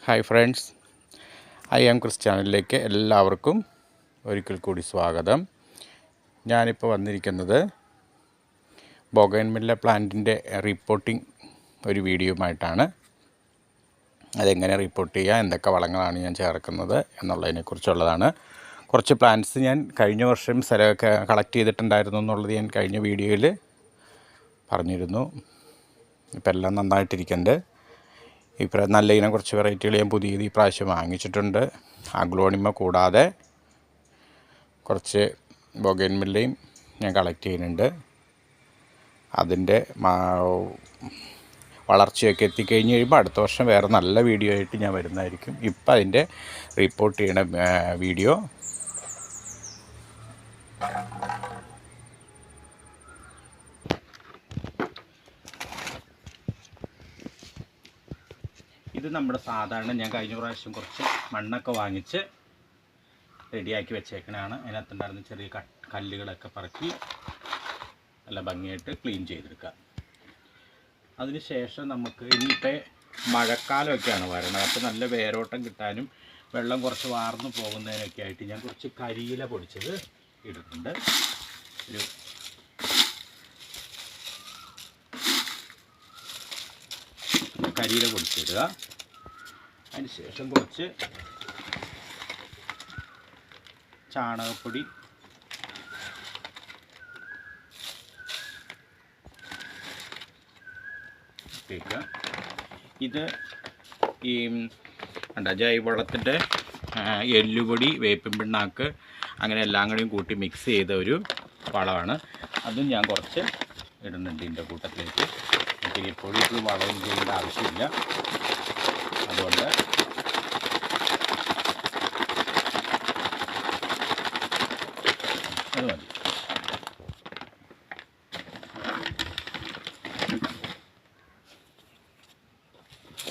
Hi friends, I Chris ചാനലിലേക്ക് എല്ലാവർക്കും ഒരിക്കൽ കൂടി സ്വാഗതം. ഞാനിപ്പോൾ വന്നിരിക്കുന്നത് ബൊഗൈൻവില്ല പ്ലാന്റിൻ്റെ റിപ്പോർട്ടിംഗ് ഒരു വീഡിയോയുമായിട്ടാണ്. അതെങ്ങനെ റിപ്പോർട്ട് ചെയ്യുക, എന്തൊക്കെ വളങ്ങളാണ് ഞാൻ ചേർക്കുന്നത് എന്നുള്ളതിനെക്കുറിച്ചുള്ളതാണ്. കുറച്ച് പ്ലാന്റ്സ് ഞാൻ കഴിഞ്ഞ വർഷം കളക്ട് ചെയ്തിട്ടുണ്ടായിരുന്നു എന്നുള്ളത് ഞാൻ കഴിഞ്ഞ വീഡിയോയിൽ പറഞ്ഞിരുന്നു. ഇപ്പം എല്ലാം നന്നായിട്ടിരിക്കുന്നുണ്ട്. നല്ല ഇനം കുറച്ച് വെറൈറ്റികൾ ഞാൻ പുതിയത് ഈ പ്രാവശ്യം വാങ്ങിച്ചിട്ടുണ്ട്. അഗ്ലോണിമ കൂടാതെ കുറച്ച് ബൊഗൈൻവില്ലയും ഞാൻ കളക്ട് ചെയ്യുന്നുണ്ട്. അതിൻ്റെ വളർച്ചയൊക്കെ എത്തിക്കഴിഞ്ഞ് കഴിയുമ്പോൾ അടുത്ത വർഷം വേറെ നല്ല വീഡിയോ ആയിട്ട് ഞാൻ വരുന്നതായിരിക്കും. ഇപ്പം അതിൻ്റെ റിപ്പോർട്ട് ചെയ്യണ വീഡിയോ ഇത് നമ്മുടെ സാധാരണ ഞാൻ കഴിഞ്ഞ പ്രാവശ്യം കുറച്ച് മണ്ണൊക്കെ വാങ്ങിച്ച് റെഡിയാക്കി വെച്ചേക്കണതാണ്. അതിനകത്തുണ്ടായിരുന്ന ചെറിയ കല്ലുകളൊക്കെ പറക്കി നല്ല ഭംഗിയായിട്ട് ക്ലീൻ ചെയ്തെടുക്കുക. അതിനുശേഷം നമുക്ക് ഇനിയിപ്പോൾ മഴക്കാലമൊക്കെയാണ് വരുന്നത്. അപ്പോൾ നല്ല വേരോട്ടം കിട്ടാനും വെള്ളം കുറച്ച് വാർന്നു പോകുന്നതിനൊക്കെ ആയിട്ട് ഞാൻ കുറച്ച് കരിയില പൊടിച്ചത് ഇടുന്നുണ്ട്. ഒരു കരിയില പൊടിച്ചിടുക. അതിന് ശേഷം കുറച്ച് ചാണകപ്പൊടി, ഇത് ഈ ജൈവവളത്തിൻ്റെ എല്ലുപൊടി, വേപ്പിൻ പിണ്ണാക്ക് അങ്ങനെ എല്ലാം കൂടിയും കൂട്ടി മിക്സ് ചെയ്ത ഒരു വളമാണ്. അതും ഞാൻ കുറച്ച് ഇടുന്നുണ്ട് ഇതിൻ്റെ കൂട്ടത്തിലേക്ക്. എനിക്ക് എപ്പോഴും വളം ചെയ്യേണ്ട ആവശ്യമില്ല, അതുകൊണ്ട് അത് മതി.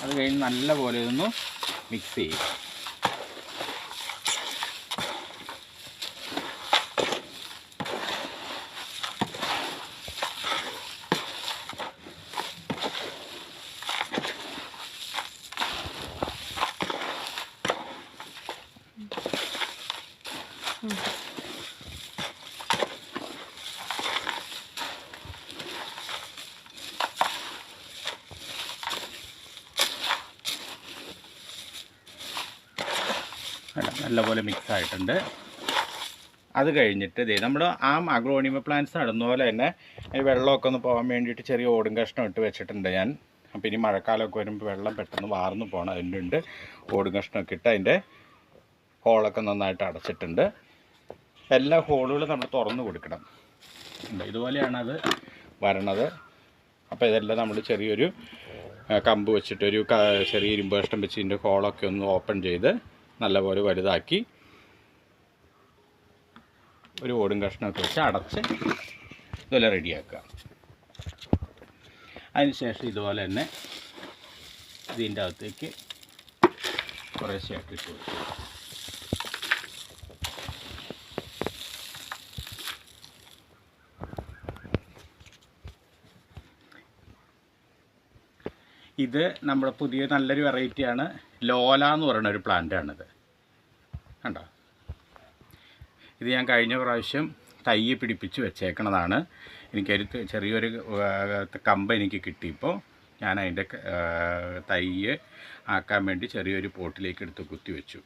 അത് കഴിഞ്ഞ് നല്ലപോലെ ഇതൊന്ന് മിക്സ് ചെയ്യും. നല്ലപോലെ മിക്സ് ആയിട്ടുണ്ട്. അത് കഴിഞ്ഞിട്ട് നമ്മുടെ അഗ്ലോണിമ പ്ലാന്റ്സ് നടുന്ന പോലെ തന്നെ വെള്ളമൊക്കെ ഒന്ന് പോകാൻ വേണ്ടിയിട്ട് ചെറിയ ഓടും കഷ്ണം ഇട്ട് വെച്ചിട്ടുണ്ട് ഞാൻ. അപ്പോൾ ഇനി മഴക്കാലമൊക്കെ വരുമ്പോൾ വെള്ളം പെട്ടെന്ന് വാർന്നു പോകണം, അതിൻ്റെ ഓടും കഷ്ണമൊക്കെ ഇട്ട് അതിൻ്റെ ഹോളൊക്കെ നന്നായിട്ട് അടച്ചിട്ടുണ്ട്. എല്ലാ ഹോളുകളും നമ്മൾ തുറന്ന് കൊടുക്കണം. ഇതുപോലെയാണ് അത് വരണത്. അപ്പോൾ ഇതെല്ലാം നമ്മൾ ചെറിയൊരു കമ്പ് വെച്ചിട്ട് ഒരു ചെറിയ ഇരുമ്പ് കഷ്ണം വെച്ച് ഇതിൻ്റെ ഹോളൊക്കെ ഒന്ന് ഓപ്പൺ ചെയ്ത് നല്ലപോലെ വലുതാക്കി ഒരു ഓടും കഷ്ണമൊക്കെ വെച്ച് അടച്ച് ഇതുപോലെ റെഡിയാക്കുക. അതിനുശേഷം ഇതുപോലെ തന്നെ ഇതിൻ്റെ അകത്തേക്ക് കുറേശ്ശെയാക്കി ഇട്ട് കൊടുക്കുക. ഇത് നമ്മുടെ പുതിയ നല്ലൊരു വെറൈറ്റിയാണ്. ലോല എന്ന് പറയുന്ന ഒരു പ്ലാന്റാണിത്. കണ്ടോ, ഇത് ഞാൻ കഴിഞ്ഞ പ്രാവശ്യം തൈ പിടിപ്പിച്ച് വെച്ചേക്കണതാണ്. എനിക്കൊരു ചെറിയൊരു കമ്പ് എനിക്ക് കിട്ടിയപ്പോൾ ഞാൻ അതിൻ്റെ തൈ ആക്കാൻ വേണ്ടി ചെറിയൊരു പോട്ടിലേക്ക് എടുത്ത് കുത്തി വെച്ചു.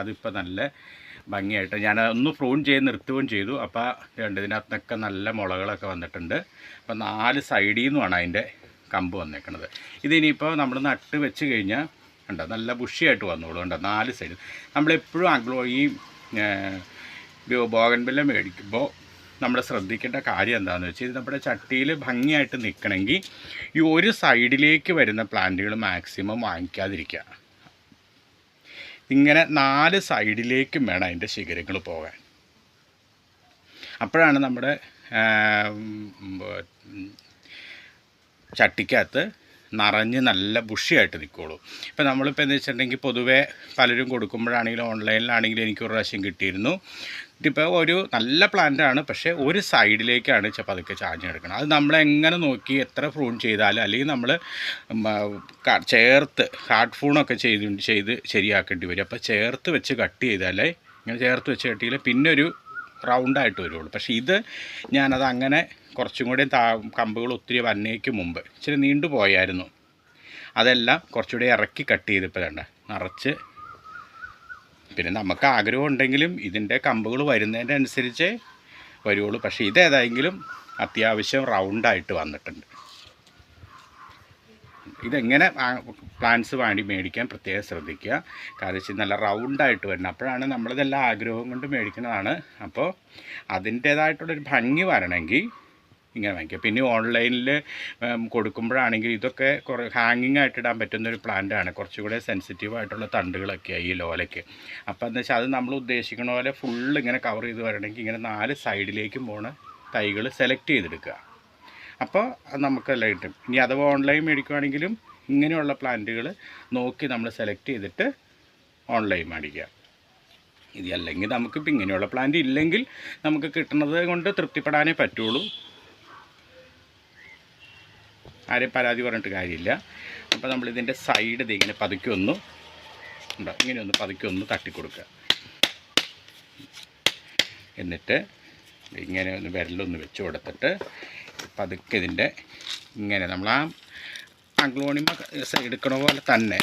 അതിപ്പോൾ നല്ല ഭംഗിയായിട്ട് ഞാൻ ഒന്ന് പ്രൂൺ ചെയ്ത് നിർത്തുകയും ചെയ്തു. അപ്പോൾ ഇതിനകത്തൊക്കെ നല്ല മുളകളൊക്കെ വന്നിട്ടുണ്ട്. അപ്പോൾ 4 സൈഡിൽ നിന്നുമാണ് അതിൻ്റെ കമ്പ് വന്നേക്കണത്. ഇതിനിപ്പോൾ നമ്മൾ നട്ട് വെച്ച് കഴിഞ്ഞാൽ കണ്ടോ നല്ല ബുഷിയായിട്ട് വന്നോളൂ. കണ്ടോ 4 സൈഡ്. നമ്മളെപ്പോഴും ഈ ബോഗൺവില്ല മേടിക്കുമ്പോൾ നമ്മൾ ശ്രദ്ധിക്കേണ്ട കാര്യം എന്താണെന്ന് വെച്ചാൽ, ഇത് നമ്മുടെ ചട്ടിയിൽ ഭംഗിയായിട്ട് നിൽക്കണമെങ്കിൽ ഈ ഒരു സൈഡിലേക്ക് വരുന്ന പ്ലാന്റുകൾ മാക്സിമം വാങ്ങിക്കാതിരിക്കുക. ഇങ്ങനെ 4 സൈഡിലേക്കും വേണം അതിൻ്റെ ശിഖരങ്ങൾ പോകാൻ. അപ്പോഴാണ് നമ്മുടെ ചട്ടിക്കകത്ത് നിറഞ്ഞ് നല്ല ബുഷിയായിട്ട് നിൽക്കുകയുള്ളൂ. ഇപ്പോൾ നമ്മളിപ്പോൾ എന്താ വെച്ചിട്ടുണ്ടെങ്കിൽ പൊതുവേ പലരും കൊടുക്കുമ്പോഴാണെങ്കിലും ഓൺലൈനിലാണെങ്കിലും എനിക്കൊരു പ്രാവശ്യം കിട്ടിയിരുന്നു. ഇതിപ്പോൾ ഒരു നല്ല പ്ലാന്റാണ്, പക്ഷേ ഒരു സൈഡിലേക്കാണ് പതുക്കെ ചാഞ്ഞെടുക്കണം. അത് നമ്മളെങ്ങനെ നോക്കി എത്ര പ്രൂൺ ചെയ്താലും, അല്ലെങ്കിൽ നമ്മൾ ചേർത്ത് ഹാർഡ് ഫൂണൊക്കെ ചെയ്ത് ശരിയാക്കേണ്ടി വരും. അപ്പോൾ ചേർത്ത് വെച്ച് കട്ട് ചെയ്താലേ, ഇങ്ങനെ ചേർത്ത് വെച്ച് കട്ട് ചെയ്താൽ പിന്നെ ഒരു റൗണ്ടായിട്ട് വരുള്ളൂ. പക്ഷേ ഇത് ഞാനത് അങ്ങനെ കുറച്ചും കൂടി കമ്പുകൾ ഒത്തിരി വന്നേക്ക് മുമ്പ് ഇച്ചിരി നീണ്ടു പോയായിരുന്നു. അതെല്ലാം കുറച്ചുകൂടി ഇറക്കി കട്ട് ചെയ്തപ്പോൾ വേണ്ട നിറച്ച്. പിന്നെ നമുക്ക് ആഗ്രഹം ഉണ്ടെങ്കിലും ഇതിൻ്റെ കമ്പുകൾ വരുന്നതിൻ്റെ അനുസരിച്ച് വരുള്ളൂ. പക്ഷേ ഇതേതായെങ്കിലും അത്യാവശ്യം റൗണ്ടായിട്ട് വന്നിട്ടുണ്ട്. ഇതെങ്ങനെ പ്ലാന്റ്സ് മേടിക്കാൻ പ്രത്യേകം ശ്രദ്ധിക്കുക. കാരണം വെച്ചാൽ നല്ല റൗണ്ടായിട്ട് വരണം, അപ്പോഴാണ് നമ്മളിതെല്ലാം ആഗ്രഹം കൊണ്ട് മേടിക്കുന്നതാണ്. അപ്പോൾ അതിൻ്റേതായിട്ടുള്ളൊരു ഭംഗി വരണമെങ്കിൽ ഇങ്ങനെ വാങ്ങിക്കുക. പിന്നെ ഓൺലൈനിൽ കൊടുക്കുമ്പോഴാണെങ്കിൽ ഇതൊക്കെ കുറേ ഹാങ്ങിങ് ആയിട്ട് ഇടാൻ പറ്റുന്നൊരു പ്ലാന്റാണ്. കുറച്ചുകൂടെ സെൻസിറ്റീവായിട്ടുള്ള തണ്ടുകളൊക്കെയാണ് ഈ ലോലയ്ക്ക്. അപ്പോൾ എന്താ വെച്ചാൽ അത് നമ്മൾ ഉദ്ദേശിക്കുന്ന പോലെ ഫുള്ള് ഇങ്ങനെ കവർ ചെയ്ത് വരണമെങ്കിൽ ഇങ്ങനെ 4 സൈഡിലേക്കും പോണ തൈകൾ സെലക്ട് ചെയ്തെടുക്കുക. അപ്പോൾ നമുക്കെല്ലാം കിട്ടും. ഇനി അഥവാ ഓൺലൈൻ മേടിക്കുകയാണെങ്കിലും ഇങ്ങനെയുള്ള പ്ലാന്റുകൾ നോക്കി നമ്മൾ സെലക്ട് ചെയ്തിട്ട് ഓൺലൈൻ മേടിക്കുക. ഇതല്ലെങ്കിൽ നമുക്കിപ്പോൾ ഇങ്ങനെയുള്ള പ്ലാന്റ് ഇല്ലെങ്കിൽ നമുക്ക് കിട്ടുന്നത് കൊണ്ട് തൃപ്തിപ്പെടാനേ പറ്റുള്ളൂ. ആരെയും പരാതി പറഞ്ഞിട്ട് കാര്യമില്ല. അപ്പോൾ നമ്മളിതിൻ്റെ സൈഡ് ഇങ്ങനെ പതുക്കെ ഒന്ന് ഉണ്ടോ, ഇങ്ങനെ ഒന്ന് പതുക്കെ ഒന്ന് തട്ടിക്കൊടുക്കുക. എന്നിട്ട് ഇങ്ങനെ ഒന്ന് വിരലൊന്ന് വെച്ച് കൊടുത്തിട്ട് പതുക്കെ ഇതിൻ്റെ ഇങ്ങനെ നമ്മൾ ആ അഗ്ലോണിമ എടുക്കണ പോലെ തന്നെ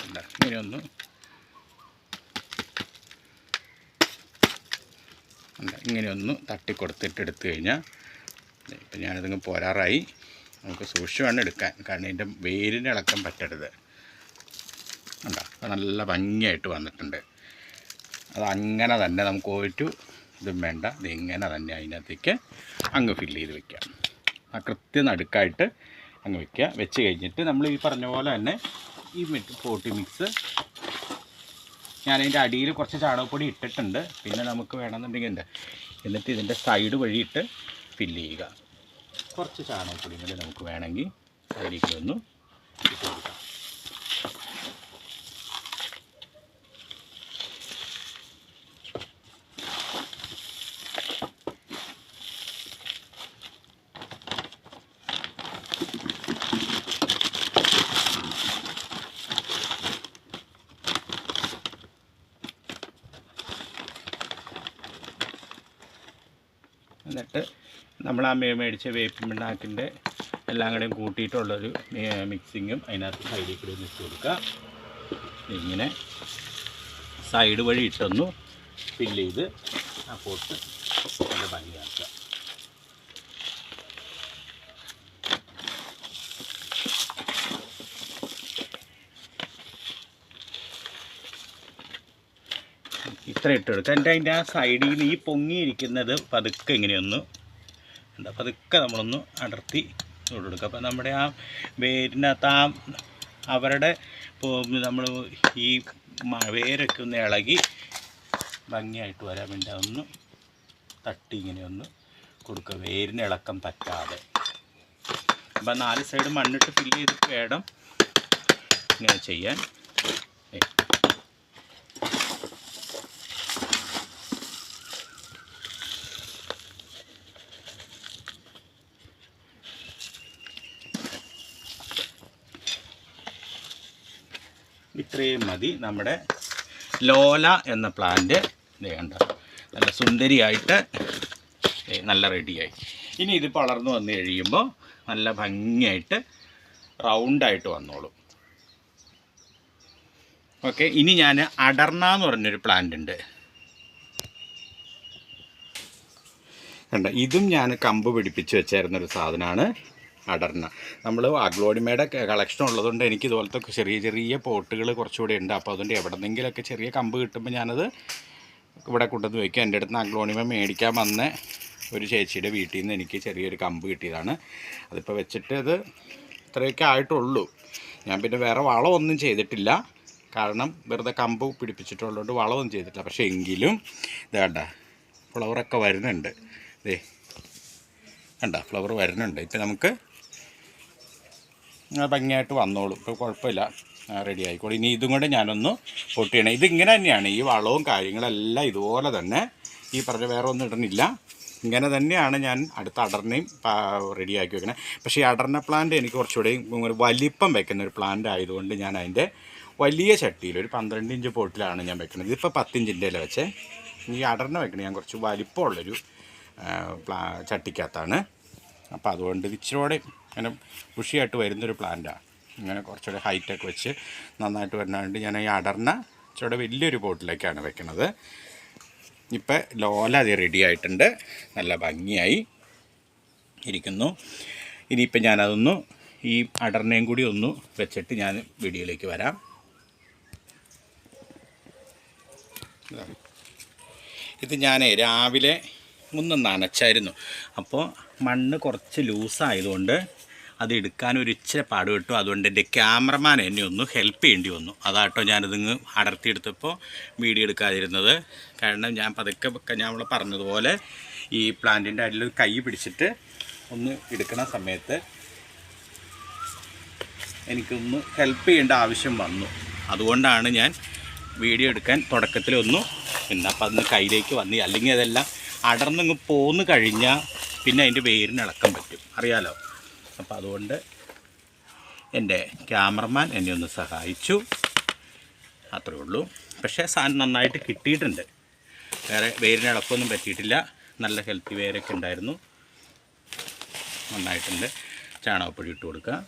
എന്താ ഇങ്ങനെ ഒന്ന് ഇങ്ങനെ ഒന്ന് തട്ടിക്കൊടുത്തിട്ട് എടുത്തു കഴിഞ്ഞാൽ ഇപ്പം ഞാനതിങ്ങ് പോരാറായി. നമുക്ക് സൂക്ഷിച്ച് വേണം എടുക്കാൻ, കാരണം ഇതിൻ്റെ വേരിന് ഇളക്കം പറ്റരുത്. ഉണ്ടോ, അപ്പോൾ നല്ല ഭംഗിയായിട്ട് വന്നിട്ടുണ്ട്. അതങ്ങനെ തന്നെ നമുക്ക് ഒരു ഇതും വേണ്ട, ഇതിങ്ങനെ തന്നെ അതിനകത്തേക്ക് അങ്ങ് ഫില്ല് ചെയ്ത് വെക്കാം. ആ കൃത്യം നടുക്കായിട്ട് അങ്ങ് വയ്ക്കുക. വെച്ച് കഴിഞ്ഞിട്ട് നമ്മൾ ഈ പറഞ്ഞ പോലെ തന്നെ ഈ പോട്ടി മിക്സ് ഞാനതിൻ്റെ അടിയിൽ കുറച്ച് ചാണകപ്പൊടി ഇട്ടിട്ടുണ്ട്. പിന്നെ നമുക്ക് വേണമെന്നുണ്ടെങ്കിൽ എന്നിട്ട് ഇതിൻ്റെ സൈഡ് വഴിയിട്ട് ഫില്ല് ചെയ്യുക. കുറച്ച് ചാണകപ്പൊടി കൂടി നമുക്ക് വേണമെങ്കിൽ സൈഡിലേക്ക് ഒന്ന് ഇട്ട് കൊടുക്കാം. എന്നിട്ട് നമ്മൾ ആ മേടിച്ച വേപ്പിൻ പിണ്ണാക്കിൻ്റെ എല്ലാം കൂടെയും കൂട്ടിയിട്ടുള്ളൊരു മിക്സിങ്ങും അതിനകത്ത് സൈഡിൽ കൂടി മിക്സ് കൊടുക്കുക. ഇങ്ങനെ സൈഡ് വഴി ഇട്ടൊന്നു ഫില്ല് ചെയ്ത് ആ പോട്ട് നല്ല ഭംഗിയാക്കുക. ഇത്ര ഇട്ട് കൊടുക്കുക. അതിൻ്റെ ആ സൈഡിൽ നിന്ന് ഈ പൊങ്ങിയിരിക്കുന്നത് പതുക്കെ ഇങ്ങനെയൊന്ന് എന്താ പതുക്കെ നമ്മളൊന്ന് അടർത്തി കൊടുക്കുക. അപ്പോൾ നമ്മുടെ ആ വേരിനകത്ത് അവരുടെ നമ്മൾ ഈ വേരൊക്കെ ഒന്ന് ഇളകി ഭംഗിയായിട്ട് വരാൻ വേണ്ടി ഒന്ന് തട്ടി ഇങ്ങനെ ഒന്ന് കൊടുക്കുക, വേരിന് ഇളക്കം പറ്റാതെ. അപ്പം 4 സൈഡ് മണ്ണിട്ട് ഫില്ല് ചെയ്തിട്ട് വേണം ഇങ്ങനെ ചെയ്യാൻ. ഇത്രയും മതി. നമ്മുടെ ലോല എന്ന പ്ലാന്റ് കണ്ട നല്ല സുന്ദരിയായിട്ട് നല്ല റെഡിയായി. ഇനി ഇത് വളർന്നു വന്നു കഴിയുമ്പോൾ നല്ല ഭംഗിയായിട്ട് റൗണ്ടായിട്ട് വന്നോളും. ഓക്കെ, ഇനി ഞാൻ അടർന്ന എന്ന് പറഞ്ഞൊരു പ്ലാന്റ് ഉണ്ട് കണ്ട. ഇതും ഞാൻ കമ്പ് പിടിപ്പിച്ച് വെച്ചായിരുന്നൊരു സാധനമാണ് അടർന്ന. നമ്മൾ അഗ്ലോണിമയുടെ കളക്ഷൻ ഉള്ളതുകൊണ്ട് എനിക്ക് ഇതുപോലത്തെ ചെറിയ ചെറിയ പോട്ടുകൾ കുറച്ചുകൂടെ ഉണ്ട്. അപ്പോൾ അതുകൊണ്ട് എവിടെന്നെങ്കിലൊക്കെ ചെറിയ കമ്പ് കിട്ടുമ്പോൾ ഞാനത് ഇവിടെ കൊണ്ടുവന്ന് വയ്ക്കുക. എൻ്റെ അടുത്ത് നിന്ന് അഗ്ലോണിമ മേടിക്കാൻ വന്ന ഒരു ചേച്ചിയുടെ വീട്ടിൽ നിന്ന് എനിക്ക് ചെറിയൊരു കമ്പ് കിട്ടിയതാണ്. അതിപ്പോൾ വെച്ചിട്ട് അത് ഇത്രയൊക്കെ ആയിട്ടുള്ളൂ. ഞാൻ പിന്നെ വേറെ വളമൊന്നും ചെയ്തിട്ടില്ല, കാരണം വെറുതെ കമ്പ് പിടിപ്പിച്ചിട്ടുള്ളതുകൊണ്ട് വളമൊന്നും ചെയ്തിട്ടില്ല. പക്ഷേ എങ്കിലും ഇതാണ്ട ഫ്ലവറൊക്കെ വരുന്നുണ്ട്. ഇതേ കണ്ട ഫ്ലവർ വരുന്നുണ്ട്. ഇപ്പം നമുക്ക് ഭംഗിയായിട്ട് വന്നോളും. ഇപ്പോൾ കുഴപ്പമില്ല, റെഡി ആയിക്കോളും. ഇനി ഇതും കൂടെ ഞാനൊന്ന് പൊട്ടിയണം. ഇതിങ്ങനെ തന്നെയാണ്, ഈ വളവും കാര്യങ്ങളെല്ലാം ഇതുപോലെ തന്നെ ഈ പറഞ്ഞ വേറെ ഒന്നും ഇടണില്ല. ഇങ്ങനെ തന്നെയാണ് ഞാൻ അടുത്ത അടർനയും റെഡിയാക്കി വെക്കണേ. പക്ഷേ ഈ അടർന പ്ലാന്റ് എനിക്ക് കുറച്ചുകൂടി വലിപ്പം വെക്കുന്ന ഒരു പ്ലാന്റ് ആയതുകൊണ്ട് ഞാൻ അതിൻ്റെ വലിയ ചട്ടിയിൽ ഒരു 12 ഇഞ്ച് പോട്ടിലാണ് ഞാൻ വെക്കുന്നത്. ഇതിപ്പോൾ 10 ഇഞ്ചിൻ്റെ വെച്ചേ. ഈ അടർന വെക്കണേ ഞാൻ കുറച്ച് വലിപ്പമുള്ളൊരു ചട്ടിക്കകത്താണ്. അപ്പോൾ അതുകൊണ്ട് ഇച്ചിരിയോടെ ഇങ്ങനെ ബുഷിയായിട്ട് വരുന്നൊരു പ്ലാന്റാണ്. ഇങ്ങനെ കുറച്ചുകൂടെ ഹൈറ്റൊക്കെ വെച്ച് നന്നായിട്ട് വരുന്നതുകൊണ്ട് ഞാൻ ഈ അടർന ഇച്ചിരിയോടെ വലിയൊരു പോട്ടിലേക്കാണ് വെക്കുന്നത്. ഇപ്പം ലോല അത് റെഡി ആയിട്ടുണ്ട്, നല്ല ഭംഗിയായി ഇരിക്കുന്നു. ഇനിയിപ്പം ഞാനതൊന്ന് ഈ അടർനയും കൂടി ഒന്ന് വെച്ചിട്ട് ഞാൻ വീഡിയോയിലേക്ക് വരാം. ഇത് ഞാൻ രാവിലെ ഒന്ന് നനച്ചായിരുന്നു. അപ്പോൾ മണ്ണ് കുറച്ച് ലൂസായതുകൊണ്ട് അത് എടുക്കാൻ ഒരു ഇച്ചിരി പാടുപെട്ടു. അതുകൊണ്ട് എൻ്റെ ക്യാമറമാൻ എന്നെ ഒന്ന് ഹെൽപ്പ് ചെയ്യേണ്ടി വന്നു. അതാട്ടോ ഞാനിതിങ്ങ് അടർത്തിയെടുത്തപ്പോൾ വീഡിയോ എടുക്കാതിരുന്നത്. കാരണം ഞാൻ പതുക്കെ ഞാൻ പറഞ്ഞതുപോലെ ഈ പ്ലാന്റിൻ്റെ അടിയിൽ കൈ പിടിച്ചിട്ട് ഒന്ന് എടുക്കുന്ന സമയത്ത് എനിക്കൊന്ന് ഹെൽപ്പ് ചെയ്യേണ്ട ആവശ്യം വന്നു. അതുകൊണ്ടാണ് ഞാൻ വീഡിയോ എടുക്കാൻ തുടക്കത്തിലൊന്നും അപ്പോൾ അതിന് കയ്യിലേക്ക് വന്നി. അല്ലെങ്കിൽ അതെല്ലാം അടർന്നിങ്ങ് പോന്ന് കഴിഞ്ഞാൽ പിന്നെ അതിൻ്റെ വേരിന് ഇളക്കം പറ്റും, അറിയാലോ. അപ്പോൾ അതുകൊണ്ട് എൻ്റെ ക്യാമറമാൻ എന്നെ ഒന്ന് സഹായിച്ചു, അത്രേ ഉള്ളൂ. പക്ഷേ സാധനം നന്നായിട്ട് കിട്ടിയിട്ടുണ്ട്. വേറെ വേരിന് ഇളക്കമൊന്നും പറ്റിയിട്ടില്ല. നല്ല ഹെൽത്തി വേരൊക്കെ ഉണ്ടായിരുന്നു, നന്നായിട്ടുണ്ട്. ചാണകപ്പൊടി ഇട്ട് കൊടുക്കുക.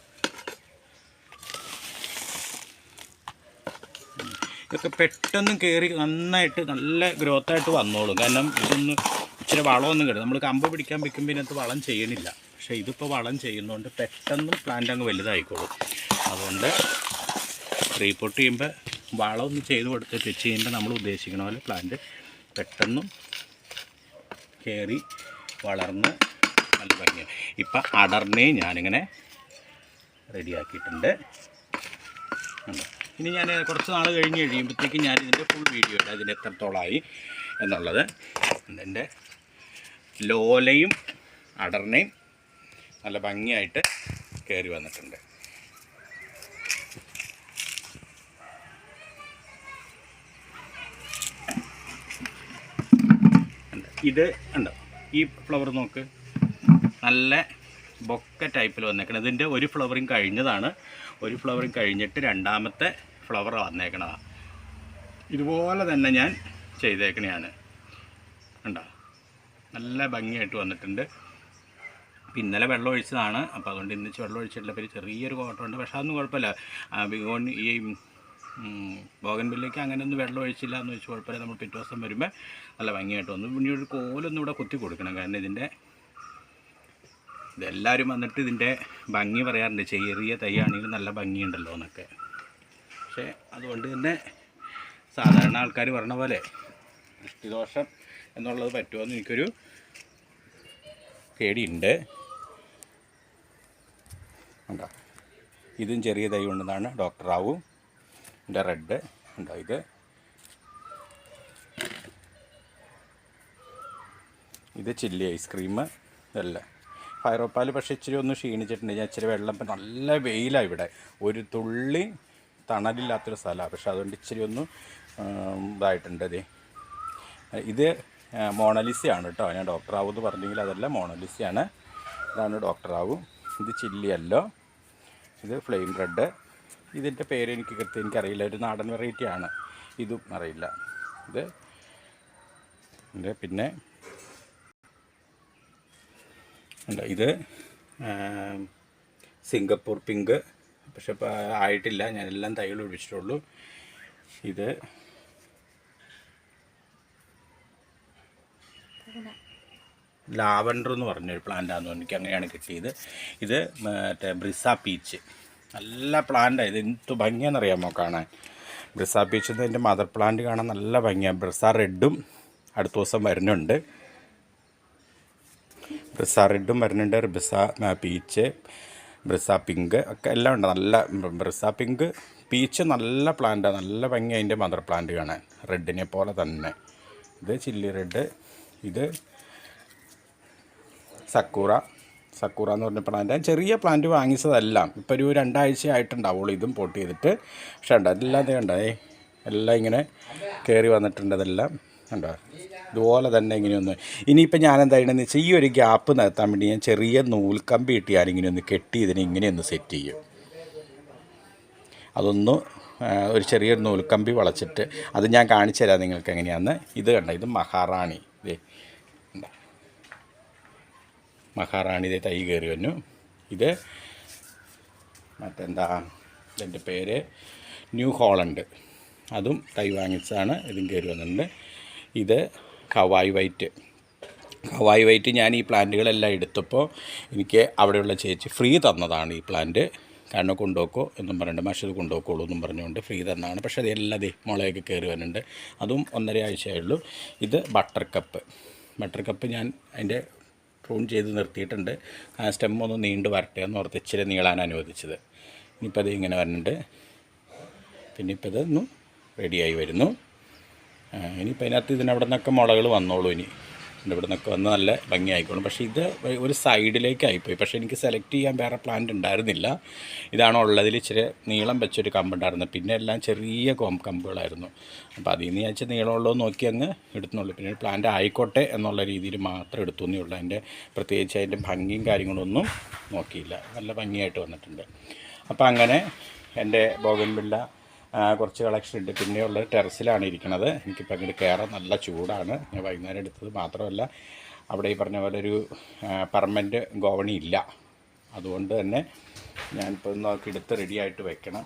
ഇതൊക്കെ പെട്ടെന്ന് കയറി നന്നായിട്ട് നല്ല ഗ്രോത്തായിട്ട് വന്നോളും. കാരണം ഇതൊന്ന് ഇച്ചിരി വളമൊന്നും കിട്ടും. നമ്മൾ കമ്പ് പിടിക്കാൻ വെക്കുമ്പോൾ ഇതിനകത്ത് വളം ചെയ്യണില്ല. പക്ഷേ ഇതിപ്പോൾ വളം ചെയ്യുന്നതുകൊണ്ട് പെട്ടെന്ന് പ്ലാന്റ് അങ്ങ് വലുതായിക്കോളും. അതുകൊണ്ട് റീപോർട്ട് ചെയ്യുമ്പോൾ വളമൊന്നും ചെയ്ത് കൊടുത്തിട്ട് വെച്ച് കഴിയുമ്പോൾ നമ്മൾ ഉദ്ദേശിക്കണ പോലെ പ്ലാന്റ് പെട്ടെന്നും കയറി വളർന്ന് നല്ല ഭംഗിയാണ്. ഇപ്പം അടർനയും ഞാനിങ്ങനെ റെഡിയാക്കിയിട്ടുണ്ട്. ഇനി ഞാൻ കുറച്ച് നാൾ കഴിഞ്ഞ് കഴിയുമ്പോഴത്തേക്കും ഞാൻ ഇതിൻ്റെ ഫുൾ വീഡിയോ ഇടാം, ഇതിൻ്റെ എത്രത്തോളമായി എന്നുള്ളത്. എൻ്റെ ലോലയും അടർനയും നല്ല ഭംഗിയായിട്ട് കയറി വന്നിട്ടുണ്ട്. ഇത് ഉണ്ടോ, ഈ ഫ്ലവർ നോക്ക്, നല്ല ബൊക്ക ടൈപ്പിൽ വന്നേക്കണം. ഇതിൻ്റെ ഒരു ഫ്ലവറിങ് കഴിഞ്ഞതാണ്. ഒരു ഫ്ലവറിങ് കഴിഞ്ഞിട്ട് രണ്ടാമത്തെ ഫ്ലവർ വന്നേക്കണതാണ്. ഇതുപോലെ തന്നെ ഞാൻ ചെയ്തേക്കണതാണ്. ഉണ്ടോ, നല്ല ഭംഗിയായിട്ട് വന്നിട്ടുണ്ട്. ഇന്നലെ വെള്ളം ഒഴിച്ചതാണ്. അപ്പോൾ അതുകൊണ്ട് ഇന്ന് വെള്ളം ഒഴിച്ചിട്ടുള്ള പേര് ചെറിയൊരു കോട്ടമുണ്ട്. പക്ഷേ അതൊന്നും കുഴപ്പമില്ല. ഈ ബോഗൻവില്ലയ്ക്ക് അങ്ങനെയൊന്നും വെള്ളം ഒഴിച്ചില്ല എന്ന് വെച്ച് കുഴപ്പമില്ല. നമ്മൾ പിറ്റേ ദിവസം വരുമ്പോൾ നല്ല ഭംഗിയായിട്ട് വന്നു. പിന്നെ ഒരു കോലൊന്നും ഇവിടെ കുത്തി കൊടുക്കണം. കാരണം ഇതെല്ലാവരും വന്നിട്ട് ഇതിൻ്റെ ഭംഗി പറയാറുണ്ട്, ചെറിയ തൈയാണെങ്കിലും നല്ല ഭംഗിയുണ്ടല്ലോ എന്നൊക്കെ. പക്ഷേ അതുകൊണ്ട് തന്നെ സാധാരണ ആൾക്കാർ പറഞ്ഞ പോലെ ദൃഷ്ടിദോഷം എന്നുള്ളത് പറ്റുമോയെന്ന് എനിക്കൊരു പേടിയുണ്ട്. ഉണ്ടോ, ഇതും ചെറിയ തൈ കൊണ്ടതാണ് ഡോക്ടർ റാവു. ഇതിൻ്റെ റെഡ് ഉണ്ടോ, ഇത് ചില്ലി ഐസ്ക്രീം ഇതല്ല ഫയറോപ്പാൽ. പക്ഷേ ഇച്ചിരി ഒന്ന് ക്ഷീണിച്ചിട്ടുണ്ട്. ഞാൻ ഇച്ചിരി വെള്ളം, നല്ല വെയിലാണ് ഇവിടെ, ഒരു തുള്ളി തണലില്ലാത്തൊരു സ്ഥലമാണ്. പക്ഷെ അതുകൊണ്ട് ഇച്ചിരി ഒന്ന് ഇതായിട്ടുണ്ട്. ഇത് മോണലിസയാണ് കേട്ടോ. ഞാൻ ഡോക്ടർ റാവു എന്ന് പറഞ്ഞെങ്കിൽ അതല്ല, മോണലിസയാണ്. ഇതാണ് ഡോക്ടർ റാവു. ഇത് ചില്ലി യെല്ലോ, ഇത് ഫ്ലെയിം റെഡ്. ഇതിൻ്റെ പേര് എനിക്കറിയില്ല, ഒരു നാടൻ വെറൈറ്റിയാണ്. ഇതും അറിയില്ല. പിന്നെ ഇത് സിംഗപ്പൂർ പിങ്ക്. പക്ഷെ ഇപ്പോൾ ആയിട്ടില്ല, ഞാനെല്ലാം തൈകൾ ഒഴിച്ചിട്ടുള്ളൂ. ഇത് ലാവൻഡർ എന്ന് പറഞ്ഞൊരു പ്ലാന്റാണെന്ന് എനിക്ക് അങ്ങനെയാണ് കിട്ടിയത്. ഇത് മറ്റേ ബ്രിസ പീച്ച്, നല്ല പ്ലാന്റാണ്. ഇത് എന്ത് ഭംഗിയാണെന്നറിയാമോ കാണാൻ. ബ്രിസ പീച്ച് എന്നതിൻ്റെ മദർ പ്ലാന്റ് കാണാൻ നല്ല ഭംഗിയാണ്. ബ്രിസ റെഡും അടുത്ത ദിവസം വരുന്നുണ്ട്. ബ്രിസ റെഡും വരുന്നുണ്ട്, ബ്രിസ പീച്ച്, ബ്രിസ പിങ്ക് ഒക്കെ എല്ലാം ഉണ്ട്. നല്ല ബ്രിസ പിങ്ക്, പീച്ച് നല്ല പ്ലാന്റാണ്, നല്ല ഭംഗി അതിൻ്റെ മദർ പ്ലാന്റ് കാണാൻ, റെഡിനെ പോലെ തന്നെ. ഇത് ചില്ലി റെഡ്, ഇത് സക്കൂറ എന്ന് പറഞ്ഞ പ്ലാന്റ്. ചെറിയ പ്ലാന്റ് വാങ്ങിച്ചതെല്ലാം ഇപ്പോൾ ഒരു 2 ആഴ്ച ആയിട്ടുണ്ടാവുള്ളൂ ഇതും പോട്ട് ചെയ്തിട്ട്. പക്ഷേ ഉണ്ട് എല്ലാം കണ്ടേ, എല്ലാം ഇങ്ങനെ കയറി വന്നിട്ടുണ്ട്. അതെല്ലാം കണ്ടോ, ഇതുപോലെ തന്നെ ഇങ്ങനെയൊന്ന്. ഇനിയിപ്പോൾ ഞാൻ എന്താ ചെയ്യണമെന്ന് വെച്ചാൽ ഈ ഒരു ഗ്യാപ്പ് നിർത്താൻ വേണ്ടി ഞാൻ ചെറിയ നൂൽക്കമ്പി ഇട്ട് ഞാനിങ്ങനെ ഒന്ന് കെട്ടി ഇതിനെ ഇങ്ങനെയൊന്ന് സെറ്റ് ചെയ്യും. അതൊന്ന് ഒരു ചെറിയൊരു നൂൽക്കമ്പി വളച്ചിട്ട് അത് ഞാൻ കാണിച്ചു തരാം നിങ്ങൾക്ക് എങ്ങനെയാണെന്ന്. ഇത് കണ്ട, ഇത് മഹാറാണി, ഇതേ മഹാറാണി ഇതേ തൈ കയറി വന്നു. ഇത് മറ്റെന്താ, ഇതിൻ്റെ പേര് ന്യൂ ഹോളണ്ട്, അതും തൈ വാങ്ങിച്ചതാണ്, ഇതും കയറി വന്നിട്ടുണ്ട്. ഇത് ഹവായ് വൈറ്റ് ഞാൻ ഈ പ്ലാന്റുകളെല്ലാം എടുത്തപ്പോൾ എനിക്ക് അവിടെയുള്ള ചേച്ചി ഫ്രീ തന്നതാണ് ഈ പ്ലാന്റ്. കാരണം കൊണ്ടുപോക്കോ എന്നും പറഞ്ഞിട്ട്, മാഷ് ഇത് കൊണ്ടുപോക്കോളൂ എന്നും പറഞ്ഞുകൊണ്ട് ഫ്രീ തന്നതാണ്. പക്ഷേ അതെല്ലാം മുളയൊക്കെ കയറി വരുന്നുണ്ട്, അതും 1.5 ആഴ്ചയായുള്ളൂ. ഇത് ബട്ടർ കപ്പ് ഞാൻ അതിൻ്റെ പ്രൂൺ ചെയ്ത് നിർത്തിയിട്ടുണ്ട്. സ്റ്റെം ഒന്ന് നീണ്ട് വരട്ടെ എന്ന് ഓർത്ത് ഇച്ചിരി നീളാൻ അനുവദിച്ചത്. ഇനിയിപ്പോൾ അത് ഇങ്ങനെ വരുന്നുണ്ട്. പിന്നെ ഇപ്പോൾ ഇതൊന്നും റെഡിയായി വരുന്നു. ഇനിയിപ്പോൾ അതിനകത്ത് ഇതിനവിടെ നിന്നൊക്കെ മുളകൾ വന്നോളൂ. ഇനി ഇവിടെ നിന്നൊക്കെ വന്ന് നല്ല ഭംഗിയായിക്കോളും. പക്ഷേ ഇത് ഒരു സൈഡിലേക്കായിപ്പോയി. പക്ഷേ എനിക്ക് സെലക്ട് ചെയ്യാൻ വേറെ പ്ലാന്റ് ഉണ്ടായിരുന്നില്ല. ഇതാണോ ഉള്ളതിൽ ഇച്ചിരി നീളം വെച്ചൊരു കമ്പുണ്ടായിരുന്നു. പിന്നെ എല്ലാം ചെറിയ കമ്പുകളായിരുന്നു. അപ്പോൾ അതിൽ നിന്ന് ഞാൻ നീളമുള്ളത് നോക്കി അങ്ങ് എടുത്തുള്ളൂ. പിന്നെ പ്ലാന്റ് ആയിക്കോട്ടെ എന്നുള്ള രീതിയിൽ മാത്രം എടുത്തു എന്നേ ഉള്ളൂ. അതിൻ്റെ പ്രത്യേകിച്ച് അതിൻ്റെ ഭംഗിയും കാര്യങ്ങളൊന്നും നോക്കിയില്ല. നല്ല ഭംഗിയായിട്ട് വന്നിട്ടുണ്ട്. അപ്പോൾ അങ്ങനെ എൻ്റെ ബോഗൺവില്ല കുറച്ച് കളക്ഷൻ ഉണ്ട്. പിന്നെയുള്ളത് ടെറസിലാണ് ഇരിക്കുന്നത്. എനിക്കിപ്പോൾ അങ്ങോട്ട് കയറാൻ നല്ല ചൂടാണ്. ഞാൻ വൈകുന്നേരം എടുത്തത് മാത്രമല്ല, അവിടെ ഈ പറഞ്ഞ പോലെ ഒരു പെർമനൻറ്റ് ഗോവണി ഇല്ല. അതുകൊണ്ട് തന്നെ ഞാനിപ്പോൾ നോക്കി എടുത്ത് റെഡിയായിട്ട് വെക്കണം.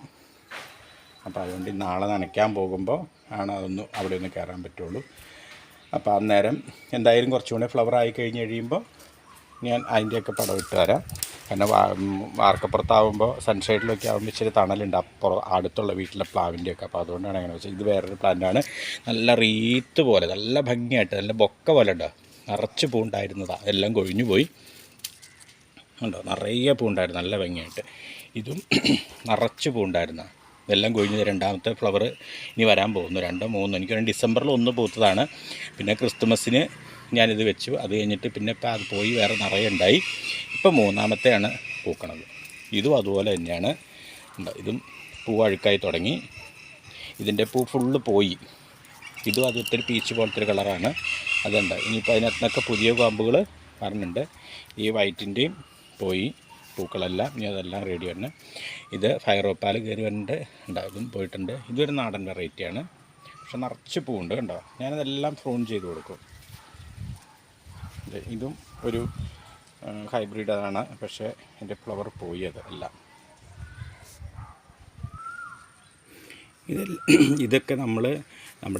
അപ്പോൾ അതുകൊണ്ട് നാളെ നനയ്ക്കാൻ പോകുമ്പോൾ ആണ് അവിടെ ഒന്ന് കയറാൻ പറ്റുള്ളൂ. അപ്പോൾ അന്നേരം എന്തായാലും കുറച്ചുകൂടെ ഫ്ലവർ ആയി കഴിഞ്ഞ് കഴിയുമ്പോൾ ഞാൻ അതിൻ്റെയൊക്കെ പടം ഇട്ട് തരാം. കാരണം വാർക്കപ്പുറത്താവുമ്പോൾ സൺഷൈഡിലൊക്കെ ആകുമ്പോൾ ഇച്ചിരി തണലുണ്ട് അടുത്തുള്ള വീട്ടിലെ പ്ലാവിൻ്റെയൊക്കെ. അപ്പോൾ അതുകൊണ്ടാണ് അങ്ങനെ വെച്ചത്. ഇത് വേറൊരു പ്ലാന്റാണ്. നല്ല റീത്ത് പോലെ നല്ല ഭംഗിയായിട്ട് നല്ല ബൊക്ക പോലെ ഉണ്ടോ, നിറച്ച് പൂണ്ടായിരുന്നതാണ്, എല്ലാം കൊഴിഞ്ഞു പോയി. ഉണ്ടോ, നിറയെ പൂണ്ടായിരുന്നു, നല്ല ഭംഗിയായിട്ട്. ഇതും നിറച്ച് പൂണ്ടായിരുന്ന, ഇതെല്ലാം കൊഴിഞ്ഞത്. രണ്ടാമത്തെ ഫ്ലവർ ഇനി വരാൻ പോകുന്നു, 2, 3. എനിക്ക് ഡിസംബറിൽ 1 പൂത്തതാണ്. പിന്നെ ക്രിസ്തുമസിന് ഞാനിത് വെച്ചു. അത് കഴിഞ്ഞിട്ട് പിന്നെ ഇപ്പം അത് പോയി വേറെ നിറയെ ഉണ്ടായി. ഇപ്പം 3ാമത്തെയാണ് പൂക്കണത്. ഇതും അതുപോലെ തന്നെയാണ്. ഇതും പൂവ് അഴുക്കായി തുടങ്ങി. ഇതിൻ്റെ പൂ ഫുള്ള് പോയി. ഇതും അത് ഒത്തിരി പീച്ച് പോലത്തെ ഒരു കളറാണ്. അതുണ്ട്. ഇനിയിപ്പോൾ അതിനകത്തൊക്കെ പുതിയ കാമ്പുകൾ പറഞ്ഞിട്ടുണ്ട്. ഈ വൈറ്റിൻ്റെയും പോയി പൂക്കളെല്ലാം. ഇനി അതെല്ലാം റെഡിയാണ്. ഇത് ഫയറോപ്പാൽ കയറി വരുന്നുണ്ട്. ഇതും പോയിട്ടുണ്ട്. ഇതൊരു നാടൻ വെറൈറ്റിയാണ്. പക്ഷെ നിറച്ച് പൂവുണ്ട് കണ്ടോ. ഞാനതെല്ലാം പ്രൂൺ ചെയ്ത് കൊടുക്കും. ഇതും ഒരു ഹൈബ്രിഡാണ്. പക്ഷേ എൻ്റെ ഫ്ലവർ പോയി അതെല്ലാം. ഇതൊക്കെ നമ്മുടെ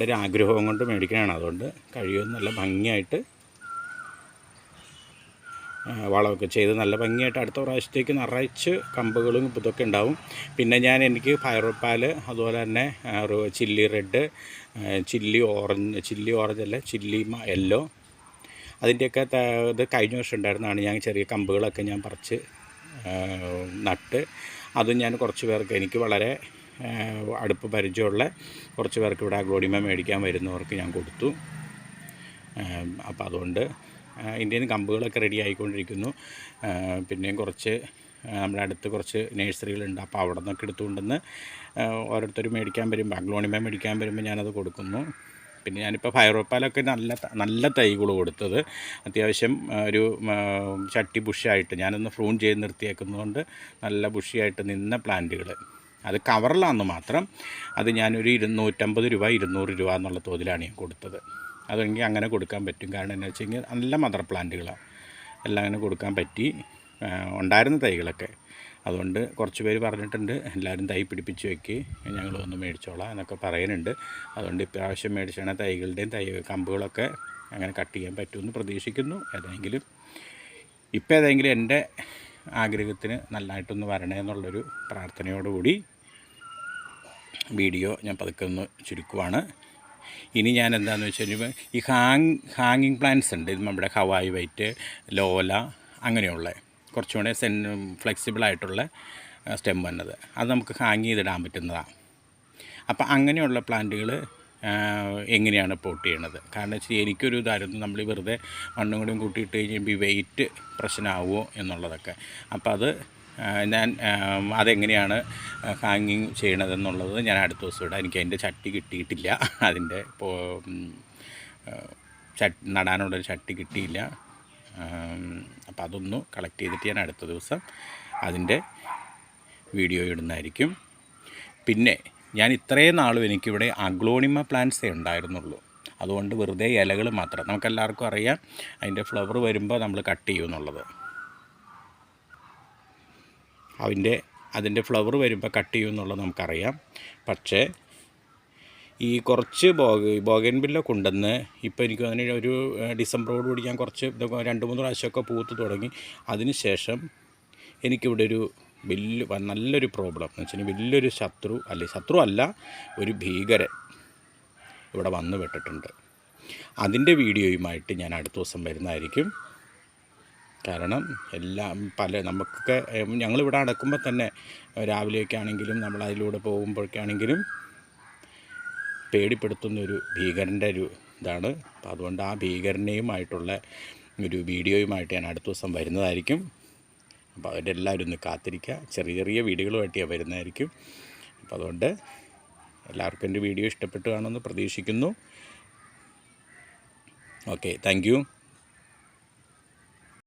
ഒരു ആഗ്രഹം കൊണ്ട് മേടിക്കണതാണ്. അതുകൊണ്ട് കഴിയുമെന്ന് നല്ല ഭംഗിയായിട്ട് വളമൊക്കെ ചെയ്ത് നല്ല ഭംഗിയായിട്ട് അടുത്ത പ്രാവശ്യത്തേക്ക് നിറച്ച് കമ്പുകളും ഇതൊക്കെ ഉണ്ടാവും. പിന്നെ എനിക്ക് ഫയറോപ്പാൽ, അതുപോലെ തന്നെ ചില്ലി റെഡ്, ചില്ലി ഓറഞ്ച് അല്ല, ചില്ലി യെല്ലോ, അതിൻ്റെയൊക്കെ ഇത് കഴിഞ്ഞ വർഷം ഉണ്ടായിരുന്നതാണ്. ഞാൻ ചെറിയ കമ്പുകളൊക്കെ ഞാൻ പറിച്ച് നട്ട് അതും ഞാൻ കുറച്ച് പേർക്ക്, എനിക്ക് വളരെ അടുപ്പ് പരിചയമുള്ള കുറച്ച് പേർക്ക് ഇവിടെ അഗ്ലോണിമ മേടിക്കാൻ വരുന്നവർക്ക് ഞാൻ കൊടുത്തു. അപ്പോൾ അതുകൊണ്ട് ഇന്ത്യയിൽ നിന്ന് കമ്പുകളൊക്കെ റെഡി ആയിക്കൊണ്ടിരിക്കുന്നു. പിന്നെയും കുറച്ച് നമ്മുടെ അടുത്ത് കുറച്ച് നഴ്സറികളുണ്ട്. അപ്പോൾ അവിടെ നിന്നൊക്കെ എടുത്തുകൊണ്ടെന്ന് ഓരോരുത്തർ മേടിക്കാൻ വരുമ്പോൾ, അഗ്ലോണിമ മേടിക്കാൻ വരുമ്പോൾ ഞാനത് കൊടുക്കുന്നു. പിന്നെ ഞാനിപ്പോൾ ഫയറോപ്പാലൊക്കെ നല്ല തൈകൾ കൊടുത്തത് അത്യാവശ്യം ഒരു ചട്ടി ബുഷിയായിട്ട് ഞാനൊന്ന് പ്രൂൺ ചെയ്ത് നിർത്തിയേക്കുന്നതുകൊണ്ട് നല്ല ബുഷിയായിട്ട് നിന്ന പ്ലാന്റുകൾ. അത് കവറിലാണെന്ന് മാത്രം. അത് ഞാനൊരു 150 രൂപ 200 രൂപ എന്നുള്ള തോതിലാണ് ഞാൻ കൊടുത്തത്. അതെങ്കിൽ അങ്ങനെ കൊടുക്കാൻ പറ്റും. കാരണം എന്താ വെച്ച് കഴിഞ്ഞാൽ നല്ല മദർ പ്ലാന്റുകളാണ് എല്ലാം അങ്ങനെ കൊടുക്കാൻ പറ്റി ഉണ്ടായിരുന്ന തൈകളൊക്കെ. അതുകൊണ്ട് കുറച്ച് പേര് പറഞ്ഞിട്ടുണ്ട് എല്ലാവരും തൈ പിടിപ്പിച്ച് വെക്ക്, ഞങ്ങൾ വന്ന് മേടിച്ചോളാം എന്നൊക്കെ പറയുന്നുണ്ട്. അതുകൊണ്ട് ഇപ്രാവശ്യം മേടിച്ചാണ് തൈകളുടെയും കമ്പുകളൊക്കെ അങ്ങനെ കട്ട് ചെയ്യാൻ പറ്റുമെന്ന് പ്രതീക്ഷിക്കുന്നു. ഏതെങ്കിലും എൻ്റെ ആഗ്രഹത്തിന് നല്ലതായിട്ടൊന്ന് വരണേ എന്നുള്ളൊരു പ്രാർത്ഥനയോടുകൂടി വീഡിയോ ഞാൻ പതുക്കെ ഒന്ന് ചുരുക്കുവാണ്. ഇനി ഞാൻ എന്താണെന്ന് വെച്ച് കഴിഞ്ഞാൽ ഈ ഹാങ്ങിങ് പ്ലാന്റ്സ് ഉണ്ട്. ഇത് നമ്മുടെ ഹവായ് വൈറ്റ്, ലോല, അങ്ങനെയുള്ള കുറച്ചുകൂടെ ഫ്ലെക്സിബിളായിട്ടുള്ള സ്റ്റെം വന്നത്, അത് നമുക്ക് ഹാങ് ചെയ്തിടാൻ പറ്റുന്നതാണ്. അപ്പോൾ അങ്ങനെയുള്ള പ്ലാന്റുകൾ എങ്ങനെയാണ് പോട്ട് ചെയ്യണത്? കാരണം വെച്ചാൽ എനിക്കൊരു ഇതായിരുന്നു, നമ്മൾ വെറുതെ മണ്ണും കൂടിയും കൂട്ടിയിട്ട് കഴിയുമ്പോൾ ഈ വെയിറ്റ് പ്രശ്നമാവുമോ എന്നുള്ളതൊക്കെ. അപ്പോൾ ഞാൻ അതെങ്ങനെയാണ് ഹാങ്ങിങ് ചെയ്യണതെന്നുള്ളത് ഞാൻ അടുത്ത ദിവസം ഇടാം. എനിക്ക് അതിൻ്റെ ചട്ടി കിട്ടിയിട്ടില്ല, അതിൻ്റെ നടാനുള്ളൊരു ചട്ടി കിട്ടിയില്ല. അപ്പോൾ അതൊന്ന് കളക്ട് ചെയ്തിട്ട് ഞാൻ അടുത്ത ദിവസം അതിൻ്റെ വീഡിയോ ഇടുന്നതായിരിക്കും. പിന്നെ ഞാൻ ഇത്രയും നാളും എനിക്കിവിടെ അഗ്ലോണിമ പ്ലാന്റ്സേ ഉണ്ടായിരുന്നുള്ളൂ. അതുകൊണ്ട് വെറുതെ ഇലകൾ മാത്രം. നമുക്കെല്ലാവർക്കും അറിയാം അതിൻ്റെ ഫ്ലവർ വരുമ്പോൾ നമ്മൾ കട്ട് ചെയ്യുമെന്നുള്ളത്. അതിൻ്റെ ഫ്ലവർ വരുമ്പോൾ കട്ട് ചെയ്യുമെന്നുള്ളത് നമുക്കറിയാം. പക്ഷേ ഈ കുറച്ച് ബോഗൻവില്ല കൊണ്ടുവന്ന് ഇപ്പോൾ എനിക്ക് അതിന് ഒരു ഡിസംബറോടുകൂടി ഞാൻ കുറച്ച് 2-3 പ്രാവശ്യമൊക്കെ പൂത്ത് തുടങ്ങി. അതിന് ശേഷം എനിക്കിവിടെ ഒരു നല്ലൊരു പ്രോബ്ലം എന്ന് വെച്ചാൽ വലിയൊരു ശത്രു അല്ല, ഒരു ഭീകരൻ ഇവിടെ വന്ന് പെട്ടിട്ടുണ്ട്. അതിൻ്റെ വീഡിയോയുമായിട്ട് ഞാൻ അടുത്ത ദിവസം വരുന്നതായിരിക്കും. കാരണം നമുക്കൊക്കെ ഞങ്ങളിവിടെ നടക്കുമ്പോൾ തന്നെ രാവിലെയൊക്കെ ആണെങ്കിലും നമ്മൾ അതിലൂടെ പോകുമ്പോഴേക്കാണെങ്കിലും പേടിപ്പെടുത്തുന്നൊരു ഭീകരൻ്റെ ഒരു ഇതാണ്. അപ്പോൾ അതുകൊണ്ട് ആ ഭീകരനെയുമായിട്ടുള്ള ഒരു വീഡിയോയുമായിട്ട് ഞാൻ അടുത്ത ദിവസം വരുന്നതായിരിക്കും. അപ്പോൾ അതിൻ്റെ എല്ലാവരും ഒന്ന് കാത്തിരിക്കുക. ചെറിയ ചെറിയ വീഡിയോകളുമായിട്ട് ഞാൻ വരുന്നതായിരിക്കും. അപ്പോൾ അതുകൊണ്ട് എല്ലാവർക്കും എൻ്റെ വീഡിയോ ഇഷ്ടപ്പെട്ട് കാണുമെന്ന് പ്രതീക്ഷിക്കുന്നു. Okay, thank you.